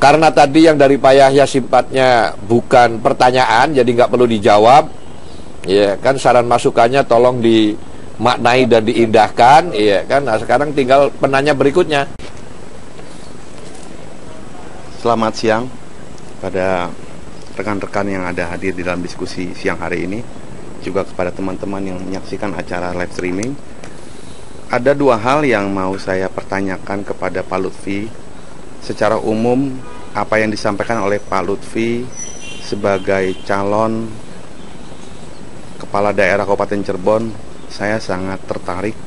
Karena tadi yang dari Pak Yahya sifatnya bukan pertanyaan, jadi nggak perlu dijawab. Ya kan, saran masukannya tolong dimaknai dan diindahkan. Ya kan. Nah, sekarang tinggal penanya berikutnya. Selamat siang pada rekan-rekan yang ada hadir di dalam diskusi siang hari ini, juga kepada teman-teman yang menyaksikan acara live streaming. Ada dua hal yang mau saya pertanyakan kepada Pak Lutfi. Secara umum, apa yang disampaikan oleh Pak Lutfi sebagai calon kepala daerah Kabupaten Cirebon, saya sangat tertarik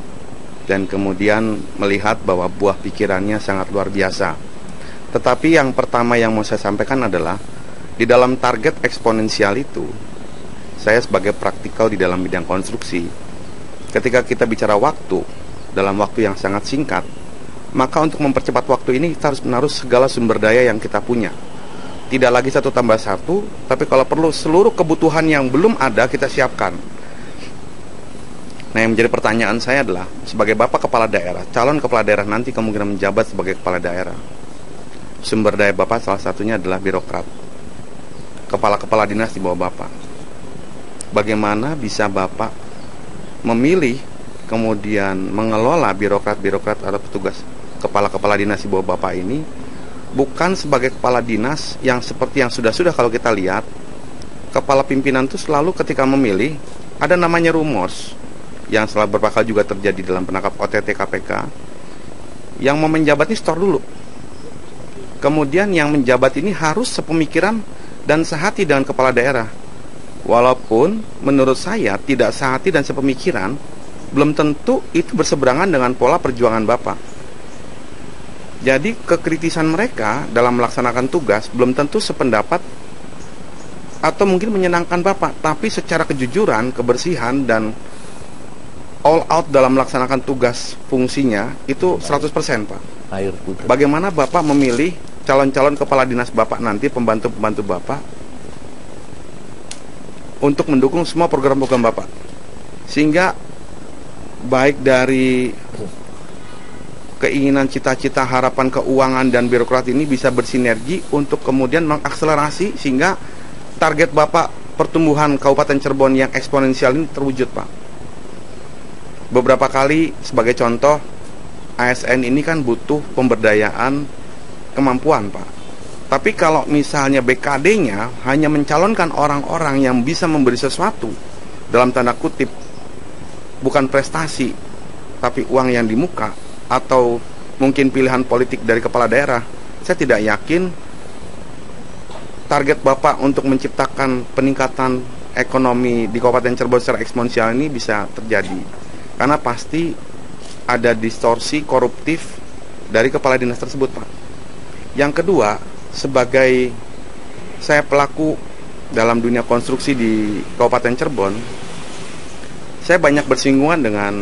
dan kemudian melihat bahwa buah pikirannya sangat luar biasa. Tetapi yang pertama yang mau saya sampaikan adalah, di dalam target eksponensial itu, saya sebagai praktikal di dalam bidang konstruksi, ketika kita bicara waktu, dalam waktu yang sangat singkat, maka untuk mempercepat waktu ini kita harus menaruh segala sumber daya yang kita punya. Tidak lagi 1 tambah 1, tapi kalau perlu seluruh kebutuhan yang belum ada kita siapkan. Nah, yang menjadi pertanyaan saya adalah, sebagai Bapak Kepala Daerah, calon Kepala Daerah nanti kemungkinan menjabat sebagai Kepala Daerah, sumber daya Bapak salah satunya adalah birokrat, kepala-kepala dinas di bawah Bapak. Bagaimana bisa Bapak memilih kemudian mengelola birokrat-birokrat atau petugas kepala-kepala dinas di bawah Bapak ini bukan sebagai kepala dinas yang seperti yang sudah-sudah. Kalau kita lihat, kepala pimpinan itu selalu ketika memilih ada namanya rumors yang selalu beberapa kali juga terjadi dalam penangkap OTT KPK, yang mau menjabat ini store dulu. Kemudian yang menjabat ini harus sepemikiran dan sehati dengan kepala daerah. Walaupun menurut saya tidak sehati dan sepemikiran, belum tentu itu berseberangan dengan pola perjuangan Bapak. Jadi kekritisan mereka dalam melaksanakan tugas belum tentu sependapat atau mungkin menyenangkan Bapak, tapi secara kejujuran, kebersihan, dan all out dalam melaksanakan tugas fungsinya itu 100% Pak. Bagaimana Bapak memilih calon-calon kepala dinas Bapak nanti, pembantu-pembantu Bapak, untuk mendukung semua program-program Bapak, sehingga baik dari keinginan, cita-cita, harapan keuangan dan birokrat ini bisa bersinergi untuk kemudian mengakselerasi sehingga target Bapak pertumbuhan Kabupaten Cirebon yang eksponensial ini terwujud, Pak. Beberapa kali sebagai contoh, ASN ini kan butuh pemberdayaan kemampuan, Pak. Tapi kalau misalnya BKD-nya hanya mencalonkan orang-orang yang bisa memberi sesuatu, dalam tanda kutip, bukan prestasi, tapi uang yang di muka, atau mungkin pilihan politik dari kepala daerah, saya tidak yakin target Bapak untuk menciptakan peningkatan ekonomi di Kabupaten Cirebon secara eksponensial ini bisa terjadi. Karena pasti ada distorsi koruptif dari kepala dinas tersebut, Pak. Yang kedua, sebagai saya pelaku dalam dunia konstruksi di Kabupaten Cirebon, saya banyak bersinggungan dengan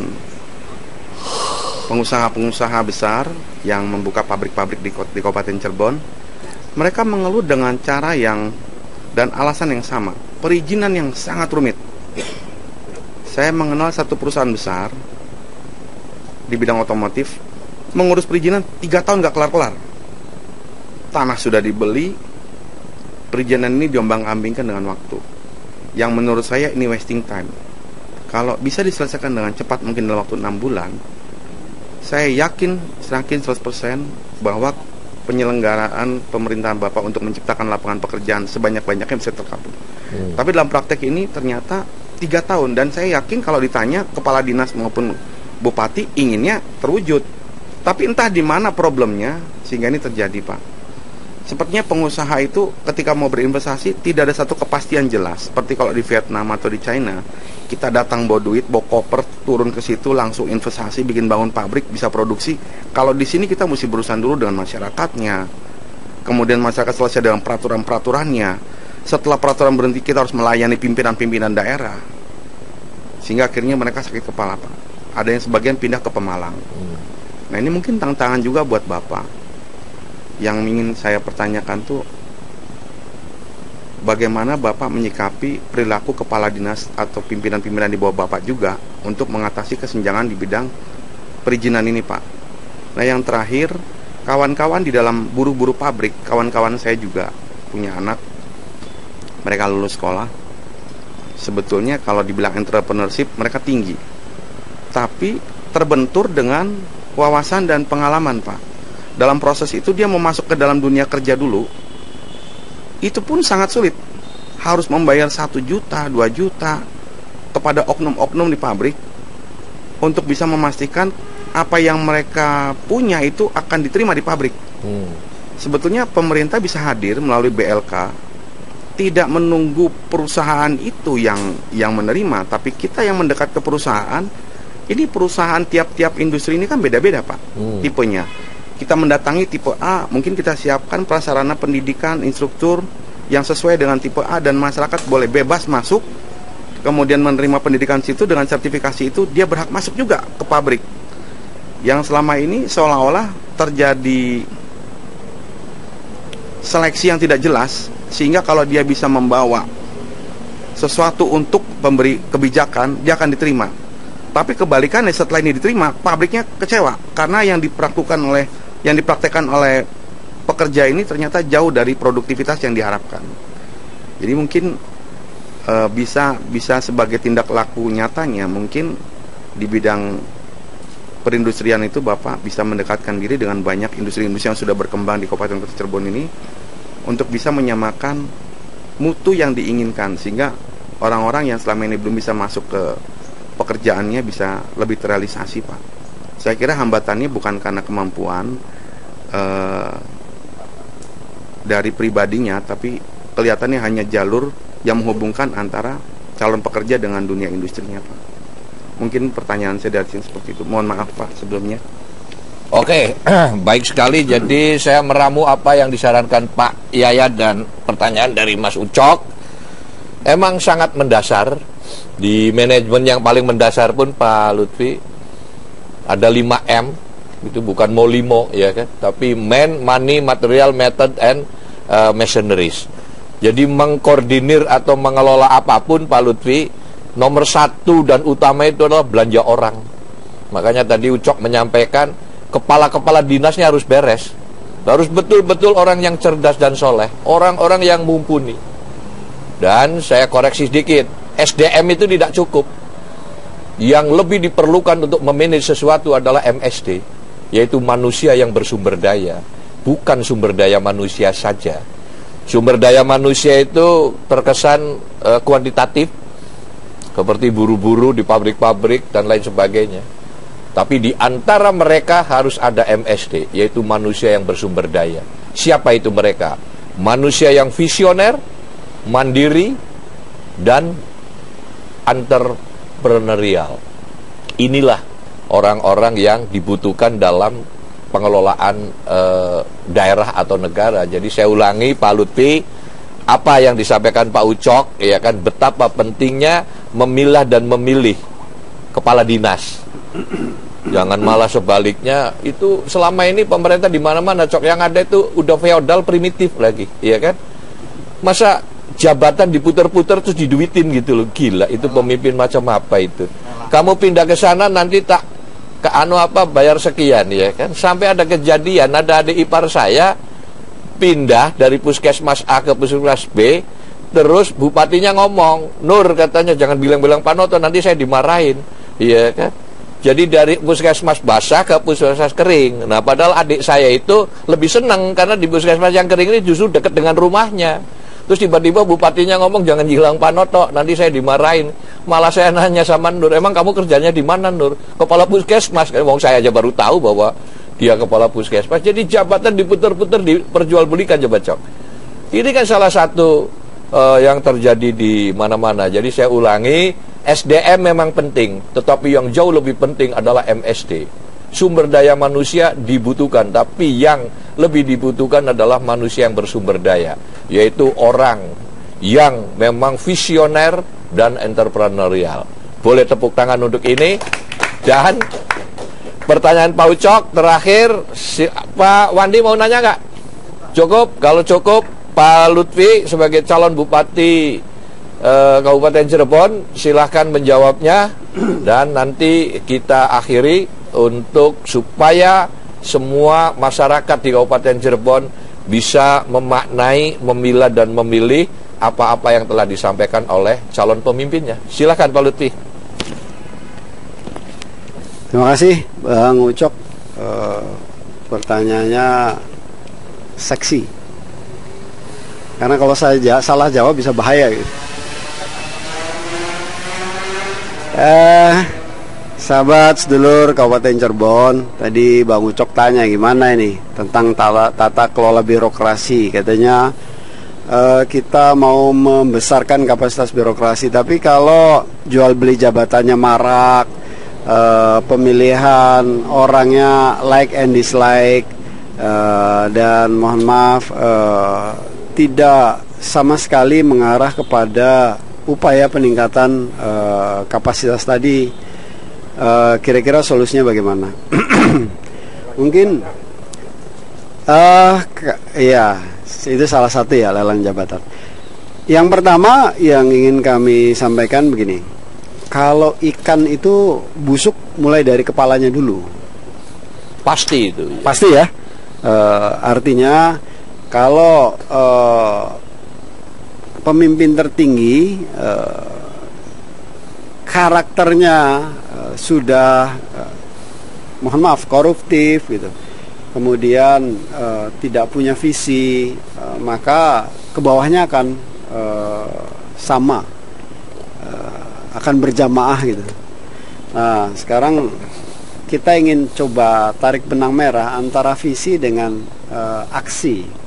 pengusaha-pengusaha besar yang membuka pabrik-pabrik di Kabupaten Cirebon. Mereka mengeluh dengan cara yang dan alasan yang sama, perizinan yang sangat rumit. Saya mengenal satu perusahaan besar di bidang otomotif, mengurus perizinan 3 tahun nggak kelar-kelar. Tanah sudah dibeli, perizinan ini diombang-ambingkan dengan waktu, yang menurut saya ini wasting time. Kalau bisa diselesaikan dengan cepat, mungkin dalam waktu 6 bulan, saya yakin 100% bahwa penyelenggaraan pemerintahan Bapak untuk menciptakan lapangan pekerjaan sebanyak-banyaknya bisa terkabul. Tapi dalam praktek ini ternyata 3 tahun, dan saya yakin kalau ditanya kepala dinas maupun bupati inginnya terwujud. Tapi entah di mana problemnya sehingga ini terjadi, Pak. Sepertinya pengusaha itu ketika mau berinvestasi tidak ada satu kepastian jelas. Seperti kalau di Vietnam atau di China, kita datang bawa duit, bawa koper, turun ke situ langsung investasi, bikin bangun pabrik, bisa produksi. Kalau di sini kita mesti berurusan dulu dengan masyarakatnya. Kemudian masyarakat selesai dengan peraturan-peraturannya. Setelah peraturan berhenti, kita harus melayani pimpinan-pimpinan daerah. Sehingga akhirnya mereka sakit kepala, Pak. Ada yang sebagian pindah ke Pemalang. Nah, ini mungkin tantangan juga buat Bapak. Yang ingin saya pertanyakan tuh, bagaimana Bapak menyikapi perilaku kepala dinas atau pimpinan-pimpinan di bawah Bapak juga untuk mengatasi kesenjangan di bidang perizinan ini, Pak. Nah, yang terakhir, kawan-kawan di dalam buruh-buruh pabrik, kawan-kawan saya juga punya anak, mereka lulus sekolah. Sebetulnya kalau dibilang entrepreneurship, mereka tinggi, tapi terbentur dengan wawasan dan pengalaman, Pak. Dalam proses itu dia mau masuk ke dalam dunia kerja dulu, itu pun sangat sulit. Harus membayar 1 juta, 2 juta kepada oknum-oknum di pabrik untuk bisa memastikan apa yang mereka punya itu akan diterima di pabrik. Sebetulnya pemerintah bisa hadir melalui BLK, tidak menunggu perusahaan itu yang menerima, tapi kita yang mendekat ke perusahaan. Ini perusahaan tiap-tiap industri ini kan beda-beda, Pak, tipenya. Kita mendatangi tipe A, mungkin kita siapkan prasarana pendidikan, instruktur yang sesuai dengan tipe A, dan masyarakat boleh bebas masuk, kemudian menerima pendidikan situ dengan sertifikasi itu, dia berhak masuk juga ke pabrik. Yang selama ini seolah-olah terjadi seleksi yang tidak jelas, sehingga kalau dia bisa membawa sesuatu untuk memberi kebijakan, dia akan diterima. Tapi kebalikannya, setelah ini diterima, pabriknya kecewa karena yang dipraktekkan oleh pekerja ini ternyata jauh dari produktivitas yang diharapkan. Jadi mungkin bisa sebagai tindak laku nyatanya, mungkin di bidang perindustrian itu Bapak bisa mendekatkan diri dengan banyak industri-industri yang sudah berkembang di Kabupaten Kota Cirebon ini untuk bisa menyamakan mutu yang diinginkan, sehingga orang-orang yang selama ini belum bisa masuk ke pekerjaannya bisa lebih terrealisasi, Pak. Saya kira hambatannya bukan karena kemampuan dari pribadinya, tapi kelihatannya hanya jalur yang menghubungkan antara calon pekerja dengan dunia industrinya, Pak. Mungkin pertanyaan saya dari sini seperti itu. Mohon maaf, Pak, sebelumnya. Oke, baik sekali. Jadi saya meramu apa yang disarankan Pak Yayat dan pertanyaan dari Mas Ucok. Emang sangat mendasar. Di manajemen yang paling mendasar pun Pak Lutfi ada 5M. Itu bukan mau limo, ya kan, tapi man, money, material, method, and machineries. Jadi mengkoordinir atau mengelola apapun, Pak Lutfi, nomor 1 dan utama itu adalah belanja orang. Makanya tadi Ucok menyampaikan kepala-kepala dinasnya harus beres, harus betul-betul orang yang cerdas dan soleh, orang-orang yang mumpuni. Dan saya koreksi sedikit, SDM itu tidak cukup. Yang lebih diperlukan untuk memanage sesuatu adalah MSD, yaitu manusia yang bersumber daya, bukan sumber daya manusia saja. Sumber daya manusia itu terkesan kuantitatif, seperti buru-buru di pabrik-pabrik dan lain sebagainya. Tapi di antara mereka harus ada MSD, yaitu manusia yang bersumber daya. Siapa itu mereka? Manusia yang visioner, mandiri, dan entrepreneurial. Inilah orang-orang yang dibutuhkan dalam pengelolaan daerah atau negara. Jadi saya ulangi, Pak Lutfi, apa yang disampaikan Pak Ucok, ya kan, betapa pentingnya memilah dan memilih kepala dinas. Jangan malah sebaliknya. Itu selama ini pemerintah di mana-mana, Cok, yang ada itu udah feodal primitif lagi, ya kan? Masa jabatan diputer-puter terus diduitin gitu loh. Gila, itu pemimpin macam apa itu? Kamu pindah ke sana nanti tak ke bayar sekian, ya kan? Sampai ada kejadian, ada adik ipar saya pindah dari puskesmas A ke puskesmas B, terus bupatinya ngomong, "Nur," katanya, "jangan bilang-bilang Pak Noto, nanti saya dimarahin." Iya kan? Jadi dari puskesmas basah ke puskesmas kering. Nah, padahal adik saya itu lebih senang karena di puskesmas yang kering ini justru dekat dengan rumahnya. Terus tiba-tiba bupatinya ngomong, "jangan hilang Pak Noto, nanti saya dimarahin." Malah saya nanya sama Nur, "Emang kamu kerjanya di mana, Nur?" "Kepala puskesmas." Wong saya aja baru tahu bahwa dia kepala puskesmas. Jadi jabatan diputer-puter, diperjualbelikan, coba Cok. Ini kan salah satu yang terjadi di mana-mana. Jadi saya ulangi, SDM memang penting, tetapi yang jauh lebih penting adalah MSD. Sumber daya manusia dibutuhkan, tapi yang lebih dibutuhkan adalah manusia yang bersumber daya, yaitu orang yang memang visioner dan entrepreneurial. Boleh tepuk tangan untuk ini. Dan pertanyaan Pak Ucok terakhir, Pak Wandi mau nanya nggak? Cukup? Kalau cukup, Pak Lutfi sebagai calon bupati Kabupaten Cirebon silahkan menjawabnya. Dan nanti kita akhiri untuk supaya semua masyarakat di Kabupaten Cirebon bisa memaknai, memilah dan memilih apa-apa yang telah disampaikan oleh calon pemimpinnya. Silakan Pak Lutfi. Terima kasih Bang Ucok. Pertanyaannya seksi. Karena kalau saya salah jawab bisa bahaya gitu. Sahabat sedulur Kabupaten Cirebon, tadi Bang Ucok tanya gimana ini tentang tata kelola birokrasi. Katanya kita mau membesarkan kapasitas birokrasi, tapi kalau jual beli jabatannya marak, pemilihan orangnya like and dislike, dan mohon maaf tidak sama sekali mengarah kepada upaya peningkatan kapasitas tadi. Kira-kira solusinya bagaimana? Mungkin ya itu salah satu ya, lelang jabatan. Yang pertama yang ingin kami sampaikan begini, kalau ikan itu busuk mulai dari kepalanya dulu. Pasti itu. Pasti ya. Artinya kalau pemimpin tertinggi karakternya sudah mohon maaf koruptif gitu, kemudian tidak punya visi, maka ke bawahnya akan sama, akan berjamaah gitu. Nah sekarang kita ingin coba tarik benang merah antara visi dengan aksi.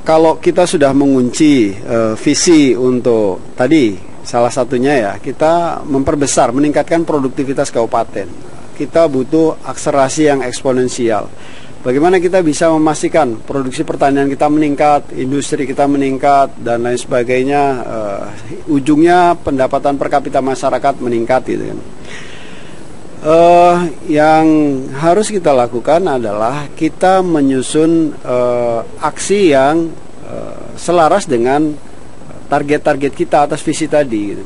Kalau kita sudah mengunci visi untuk tadi, salah satunya ya, kita memperbesar, meningkatkan produktivitas kabupaten. Kita butuh akselerasi yang eksponensial. Bagaimana kita bisa memastikan produksi pertanian kita meningkat, industri kita meningkat, dan lain sebagainya. Ujungnya pendapatan per kapita masyarakat meningkat gitu kan. Yang harus kita lakukan adalah kita menyusun aksi yang selaras dengan target-target kita atas visi tadi gitu.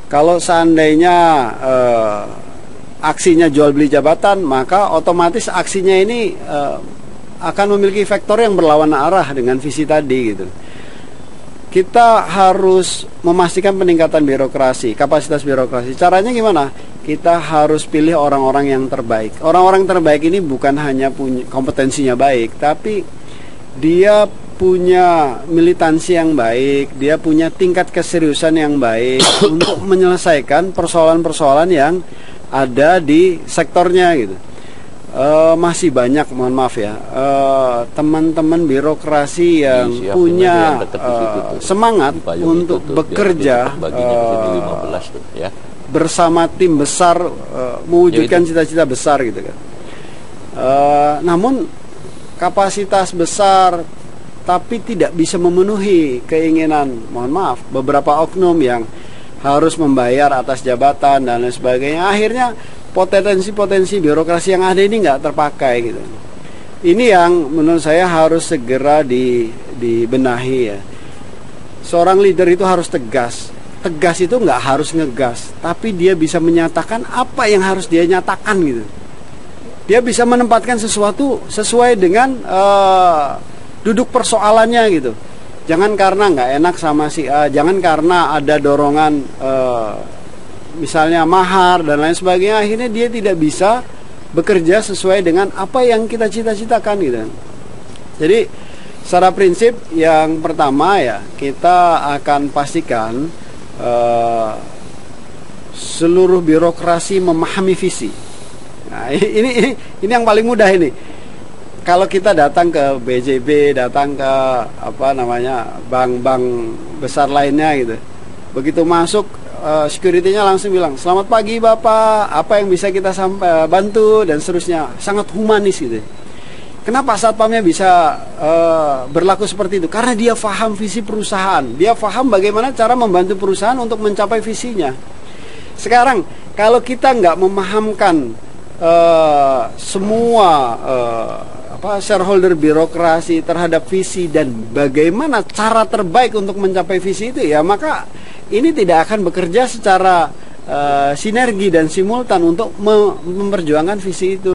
Kalau seandainya aksinya jual beli jabatan, maka otomatis aksinya ini akan memiliki vektor yang berlawanan arah dengan visi tadi gitu. Kita harus memastikan peningkatan birokrasi, kapasitas birokrasi. Caranya gimana? Kita harus pilih orang-orang yang terbaik. Orang-orang terbaik ini bukan hanya punya kompetensinya baik, tapi dia punya militansi yang baik, dia punya tingkat keseriusan yang baik untuk menyelesaikan persoalan-persoalan yang ada di sektornya gitu. Masih banyak, mohon maaf ya, teman-teman birokrasi yang punya semangat untuk bekerja bersama tim besar, mewujudkan cita-cita besar gitu kan. Namun kapasitas besar tapi tidak bisa memenuhi keinginan, mohon maaf, beberapa oknum yang harus membayar atas jabatan dan lain sebagainya. Akhirnya potensi-potensi birokrasi yang ada ini nggak terpakai gitu. Ini yang menurut saya harus segera dibenahi ya. Seorang leader itu harus tegas. Tegas itu nggak harus ngegas, tapi dia bisa menyatakan apa yang harus dia nyatakan gitu. Dia bisa menempatkan sesuatu sesuai dengan duduk persoalannya gitu. Jangan karena nggak enak sama si A, jangan karena ada dorongan misalnya mahar dan lain sebagainya, akhirnya dia tidak bisa bekerja sesuai dengan apa yang kita cita-citakan gitu. Jadi secara prinsip yang pertama ya, kita akan pastikan seluruh birokrasi memahami visi. Nah, ini yang paling mudah ini. Kalau kita datang ke BJB, datang ke bank-bank besar lainnya gitu, begitu masuk security-nya langsung bilang, selamat pagi Bapak, apa yang bisa kita bantu dan seterusnya, sangat humanis gitu. Kenapa satpamnya bisa berlaku seperti itu? Karena dia paham visi perusahaan, dia paham bagaimana cara membantu perusahaan untuk mencapai visinya. Sekarang kalau kita nggak memahamkan semua shareholder birokrasi terhadap visi dan bagaimana cara terbaik untuk mencapai visi itu, ya maka ini tidak akan bekerja secara sinergi dan simultan untuk memperjuangkan visi itu.